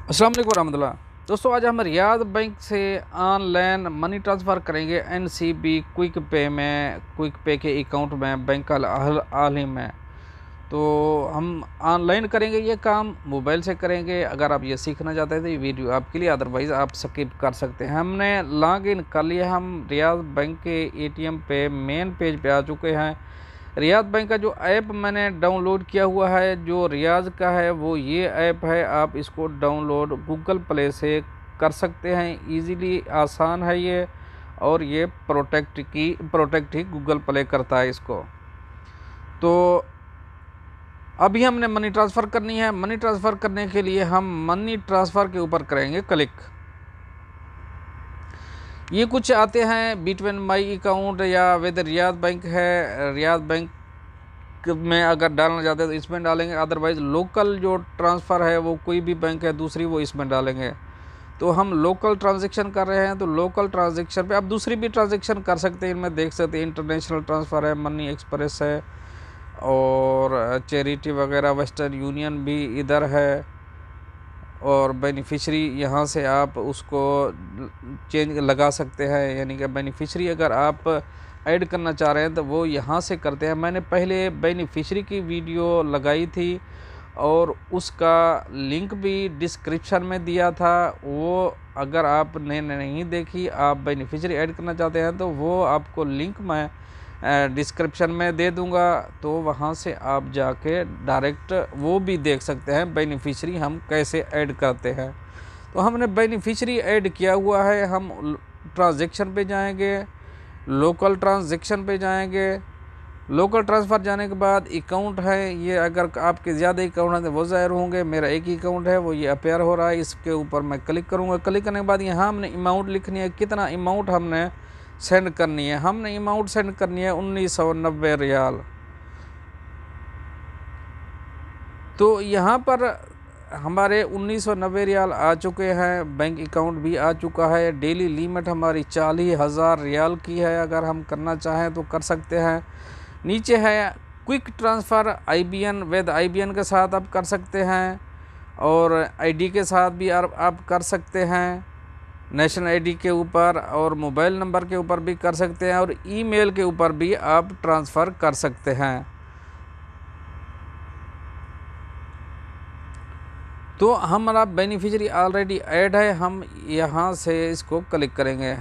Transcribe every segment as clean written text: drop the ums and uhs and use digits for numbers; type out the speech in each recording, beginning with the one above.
अस्सलाम वालेकुम रहमतुल्लाह। दोस्तों, आज हम रियाद बैंक से ऑनलाइन मनी ट्रांसफ़र करेंगे एनसीबी क्विक पे के अकाउंट में, बैंक हाल ही में। तो हम ऑनलाइन करेंगे, ये काम मोबाइल से करेंगे। अगर आप ये सीखना चाहते हैं तो ये वीडियो आपके लिए, अदरवाइज़ आप स्किप कर सकते हैं। हमने लॉग इन कर लिया, हम रियाद बैंक के एटीएम पे मेन पेज पे आ चुके हैं। रियाद बैंक का जो ऐप मैंने डाउनलोड किया हुआ है, जो रियाज का है, वो ये ऐप है। आप इसको डाउनलोड गूगल प्ले से कर सकते हैं। इजीली आसान है ये, और ये प्रोटेक्ट ही गूगल प्ले करता है इसको। तो अभी हमने मनी ट्रांसफ़र करनी है। मनी ट्रांसफ़र करने के लिए हम मनी ट्रांसफ़र के ऊपर करेंगे क्लिक। ये कुछ आते हैं बिटवीन माई अकाउंट या विद रियाद बैंक है। रियाद बैंक में अगर डालना चाहते हैं तो इसमें डालेंगे, अदरवाइज़ लोकल जो ट्रांसफ़र है वो कोई भी बैंक है दूसरी, वो इसमें डालेंगे। तो हम लोकल ट्रांजैक्शन कर रहे हैं, तो लोकल ट्रांजैक्शन पे आप दूसरी भी ट्रांजैक्शन कर सकते हैं। इनमें देख सकते हैं इंटरनेशनल ट्रांसफ़र है, मनी एक्सप्रेस है, और चैरिटी वगैरह, वेस्टर्न यूनियन भी इधर है। और बेनिफिशरी यहाँ से आप उसको चेंज लगा सकते हैं, यानी कि बेनिफिशरी अगर आप ऐड करना चाह रहे हैं तो वो यहाँ से करते हैं। मैंने पहले बेनिफिशरी की वीडियो लगाई थी और उसका लिंक भी डिस्क्रिप्शन में दिया था। वो अगर आपने नहीं देखी, आप बेनिफिशरी ऐड करना चाहते हैं तो वो आपको लिंक मैं डिस्क्रिप्शन में दे दूंगा, तो वहाँ से आप जाके डायरेक्ट वो भी देख सकते हैं बेनिफिशरी हम कैसे ऐड करते हैं। तो हमने बेनिफिशरी ऐड किया हुआ है। हम ट्रांजैक्शन पे जाएंगे, लोकल ट्रांजैक्शन पे जाएंगे। लोकल ट्रांसफ़र जाने के बाद अकाउंट है ये, अगर आपके ज़्यादा अकाउंट हैं तो वो ज़ाहिर होंगे। मेरा एक ही अकाउंट है, वो ये अपेयर हो रहा है। इसके ऊपर मैं क्लिक करूँगा। क्लिक करने के बाद यहाँ हमने अमाउंट लिखनी है, कितना अमाउंट हमने सेंड करनी है। हमने अमाउंट सेंड करनी है 1990 रियाल। तो यहाँ पर हमारे 1990 रियाल आ चुके हैं, बैंक अकाउंट भी आ चुका है। डेली लिमिट हमारी 40,000 रियाल की है। अगर हम करना चाहें तो कर सकते हैं। नीचे है quick transfer IBN, with IBN के साथ आप कर सकते हैं, और आईडी के साथ भी आप कर सकते हैं। नेशनल आईडी के ऊपर और मोबाइल नंबर के ऊपर भी कर सकते हैं, और ईमेल के ऊपर भी आप ट्रांसफ़र कर सकते हैं। तो हमारा बेनिफिशियरी ऑलरेडी ऐड है, हम यहाँ से इसको क्लिक करेंगे।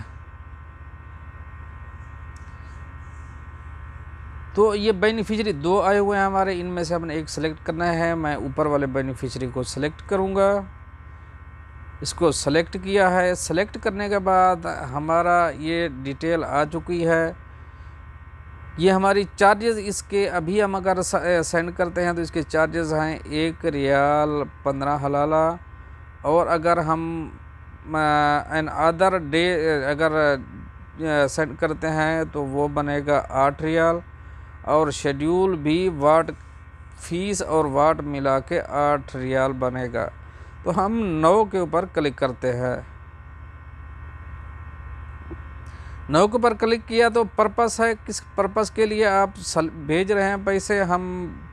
तो ये बेनिफिशियरी 2 आए हुए हैं हमारे, इनमें से हमने एक सेलेक्ट करना है। मैं ऊपर वाले बेनिफिशियरी को सेलेक्ट करूँगा। इसको सेलेक्ट किया है। सेलेक्ट करने के बाद हमारा ये डिटेल आ चुकी है। ये हमारी चार्जेस इसके, अभी हम अगर सेंड करते हैं तो इसके चार्जेस हैं 1 रियाल 15 हलाला। और अगर हम एन अदर डे अगर सेंड करते हैं तो वो बनेगा 8 रियाल। और शेड्यूल भी वाट फीस और वाट मिला के 8 रियाल बनेगा। तो हम 9 के ऊपर क्लिक करते हैं। 9 के ऊपर क्लिक किया तो पर्पस है, किस पर्पस के लिए आप भेज रहे हैं पैसे। हम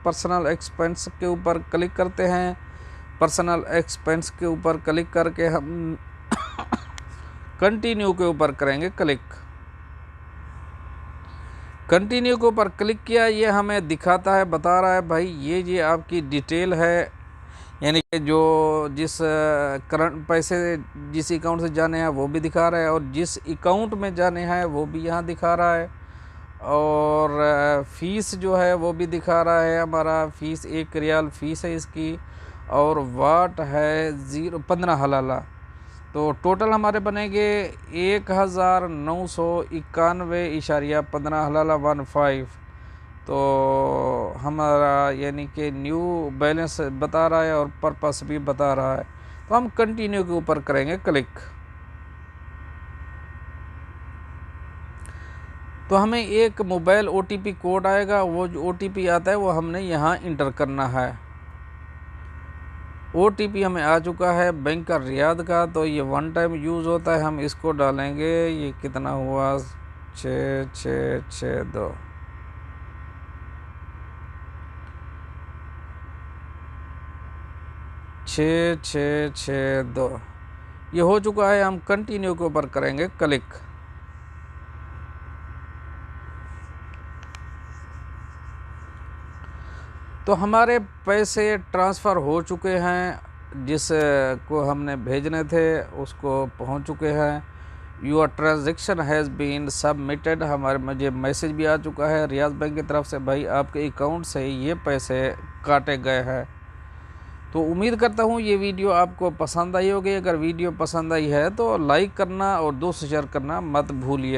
पर्सनल एक्सपेंस के ऊपर क्लिक करते हैं। पर्सनल एक्सपेंस के ऊपर क्लिक करके हम कंटिन्यू के ऊपर करेंगे क्लिक। कंटिन्यू के ऊपर क्लिक किया, ये हमें दिखाता है, बता रहा है भाई ये आपकी डिटेल है, यानी कि जो जिस करंट पैसे जिस अकाउंट से जाने हैं वो भी दिखा रहा है, और जिस अकाउंट में जाने हैं वो भी यहाँ दिखा रहा है। और फ़ीस जो है वो भी दिखा रहा है। हमारा फ़ीस 1 रियाल फ़ीस है इसकी, और वाट है 15 हलाला। तो टोटल हमारे बनेंगे 1991.15 हलाला 15। तो हमारा यानी कि न्यू बैलेंस बता रहा है और पर्पस भी बता रहा है। तो हम कंटिन्यू के ऊपर करेंगे क्लिक। तो हमें एक मोबाइल ओटीपी कोड आएगा, वो जो ओटीपी आता है वो हमने यहाँ इंटर करना है। ओटीपी हमें आ चुका है बैंक का रियाद का। तो ये 1 टाइम यूज़ होता है, हम इसको डालेंगे। ये कितना हुआ 6662। 6662 ये हो चुका है। हम कंटिन्यू के ऊपर करेंगे क्लिक। तो हमारे पैसे ट्रांसफ़र हो चुके हैं, जिसको हमने भेजने थे उसको पहुंच चुके हैं। Your transaction has been submitted, मुझे मैसेज भी आ चुका है रियाज़ बैंक की तरफ से, भाई आपके अकाउंट से ये पैसे काटे गए हैं। तो उम्मीद करता हूँ ये वीडियो आपको पसंद आई होगी। अगर वीडियो पसंद आई है तो लाइक करना और दोस्त शेयर करना मत भूलिए।